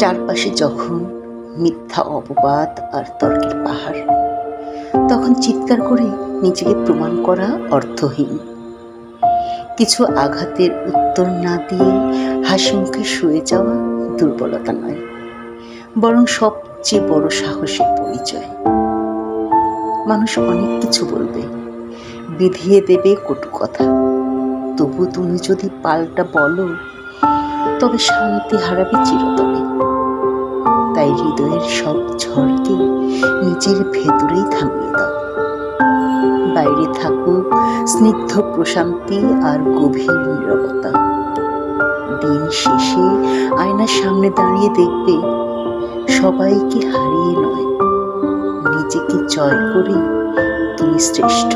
চারপাশে যখন মিথ্যা অপবাদ আর তর্কের পাহাড়, তখন চিৎকার করে নিজেকে প্রমাণ করা অর্থহীন। কিছু আঘাতের উত্তর না দিয়ে হাসি মুখে শুয়ে যাওয়া দুর্বলতা নয়, বরং সবচেয়ে বড় সাহসের পরিচয়। মানুষ অনেক কিছু বলবে, বিধিয়ে দেবে কটু কথা, তবু তুমি যদি পাল্টা বলো তবে শান্তি হারাবে চিরতরে। তাই হৃদয়ের সব ঝড়কে নিজের ভেতরেই থামিয়ে দাও। বাইরে থাকুক স্নিগ্ধ প্রশান্তি আর গভীর নীরবতা, দিন শেষে আয়নার সামনে দাঁড়িয়ে দেখবে সবাইকে হারিয়ে নয়, নিজেকে জয় করে তুমি শ্রেষ্ঠ।